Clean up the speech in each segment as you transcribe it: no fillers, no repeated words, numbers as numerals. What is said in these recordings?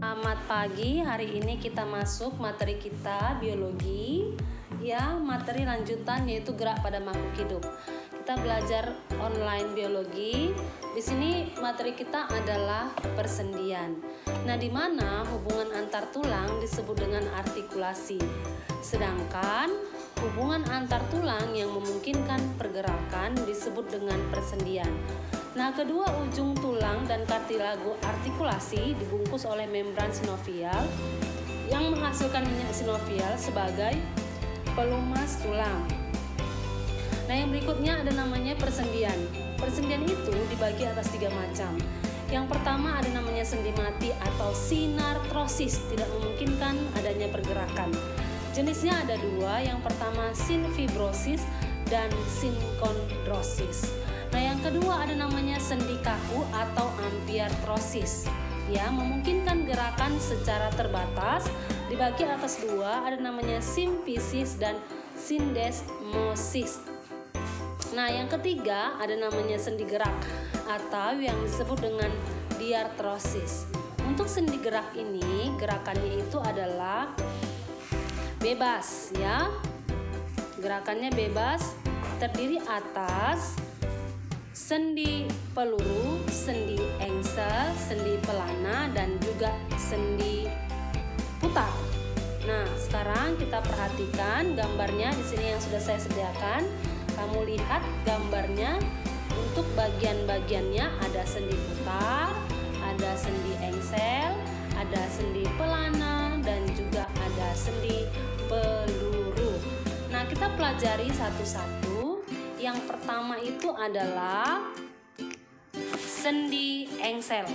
Selamat pagi, hari ini kita masuk materi kita biologi, ya, materi lanjutan yaitu gerak pada makhluk hidup. Kita belajar online biologi. Di sini materi kita adalah persendian. Nah, di mana hubungan antar tulang disebut dengan artikulasi. Sedangkan hubungan antar tulang yang memungkinkan pergerakan disebut dengan persendian. Nah, kedua ujung tulang dan kartilago artikulasi dibungkus oleh membran sinovial yang menghasilkan minyak sinovial sebagai pelumas tulang. Nah, yang berikutnya ada namanya persendian. Persendian itu dibagi atas 3 macam. Yang pertama ada namanya sendi mati atau sinartrosis, tidak memungkinkan adanya pergerakan. Jenisnya ada 2, yang pertama sinfibrosis dan sinkondrosis. Nah, yang kedua ada namanya sendi kaku atau ampiartrosis, ya, memungkinkan gerakan secara terbatas. Dibagi atas 2, ada namanya simfisis dan sindesmosis. Nah, yang ketiga ada namanya sendi gerak atau yang disebut dengan diartrosis. Untuk sendi gerak ini, gerakannya itu adalah bebas, ya. Gerakannya bebas, terdiri atas sendi peluru, sendi engsel, sendi pelana, dan juga sendi putar. Nah, sekarang kita perhatikan gambarnya di sini yang sudah saya sediakan. Kamu lihat gambarnya. Untuk bagian-bagiannya ada sendi putar, ada sendi engsel, ada sendi pelana, dan juga ada sendi peluru. Nah, kita pelajari satu-satu. Yang pertama itu adalah sendi engsel.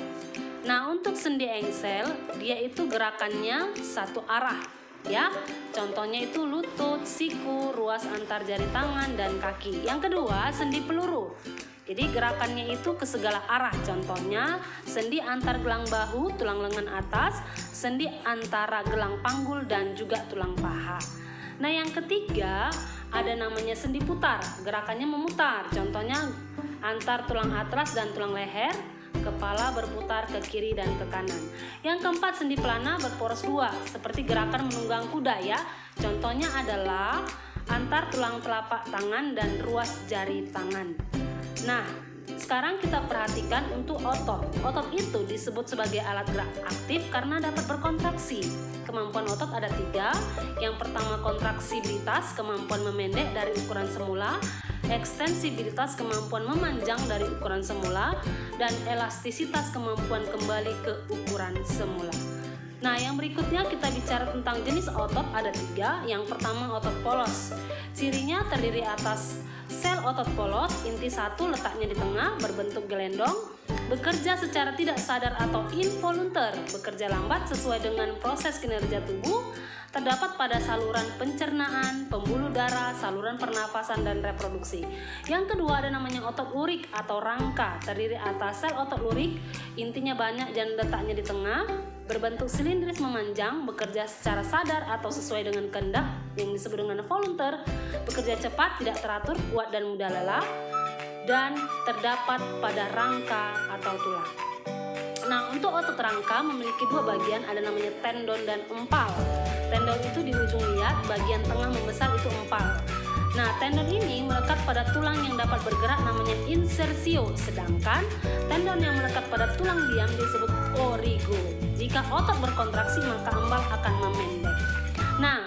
Nah, untuk sendi engsel, dia itu gerakannya satu arah, ya. Contohnya itu lutut, siku, ruas antar jari tangan dan kaki. Yang kedua, sendi peluru. Jadi gerakannya itu ke segala arah. Contohnya sendi antar gelang bahu, tulang lengan atas, sendi antara gelang panggul dan juga tulang paha. Nah, yang ketiga ada namanya sendi putar. Gerakannya memutar. Contohnya antar tulang atlas dan tulang leher, kepala berputar ke kiri dan ke kanan. Yang keempat sendi pelana berporos 2, seperti gerakan menunggang kuda, ya. Contohnya adalah antar tulang telapak tangan dan ruas jari tangan. Nah, sekarang kita perhatikan untuk otot. Otot itu disebut sebagai alat gerak aktif karena dapat berkontraksi. Kemampuan otot ada 3. Yang pertama kontraksibilitas, kemampuan memendek dari ukuran semula. Ekstensibilitas, kemampuan memanjang dari ukuran semula. Dan elastisitas, kemampuan kembali ke ukuran semula. Nah, yang berikutnya kita bicara tentang jenis otot ada 3. Yang pertama otot polos. Cirinya terdiri atas sel otot polos, inti 1 letaknya di tengah, berbentuk gelendong, bekerja secara tidak sadar atau involunter, bekerja lambat sesuai dengan proses kinerja tubuh, terdapat pada saluran pencernaan, pembuluh darah, saluran pernapasan, dan reproduksi. Yang kedua ada namanya otot lurik atau rangka, terdiri atas sel otot lurik, intinya banyak dan letaknya di tengah, berbentuk silindris memanjang, bekerja secara sadar atau sesuai dengan kehendak yang disebut dengan volunteer, bekerja cepat, tidak teratur, kuat dan mudah lelah, dan terdapat pada rangka atau tulang. Nah, untuk otot rangka memiliki 2 bagian, ada namanya tendon dan empal. Tendon itu di ujung liat, bagian tengah membesar itu empal. Nah, tendon ini melekat pada tulang yang dapat bergerak namanya insersio, sedangkan tendon yang melekat pada tulang diam disebut origo. Jika otot berkontraksi maka empal akan memendek. Nah,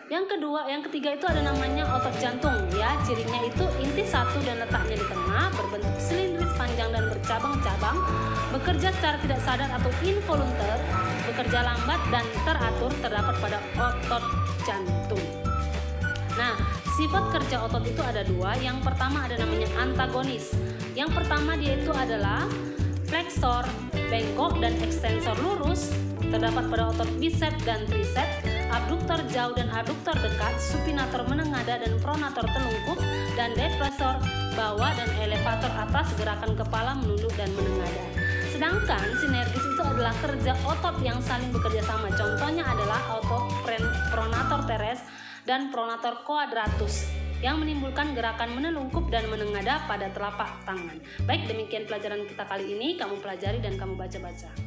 yang ketiga itu ada namanya otot jantung, ya. Cirinya itu inti 1 dan letaknya di tengah, berbentuk silindris panjang dan bercabang-cabang, bekerja secara tidak sadar atau involunter, bekerja lambat dan teratur, terdapat pada otot jantung. Nah, sifat kerja otot itu ada 2. Yang pertama ada namanya antagonis. Yang pertama dia itu adalah fleksor bengkok dan ekstensor lurus, terdapat pada otot bicep dan tricep, abduktor jauh dan abduktor dekat, supinator menengadah dan pronator telungkup, dan depressor bawah dan elevator atas, gerakan kepala menunduk dan menengadah. Sedangkan sinergis itu adalah kerja otot yang saling bekerja sama. Contohnya adalah otot pronator teres dan pronator quadratus yang menimbulkan gerakan menelungkup dan menengadah pada telapak tangan. Baik, demikian pelajaran kita kali ini. Kamu pelajari dan kamu baca-baca.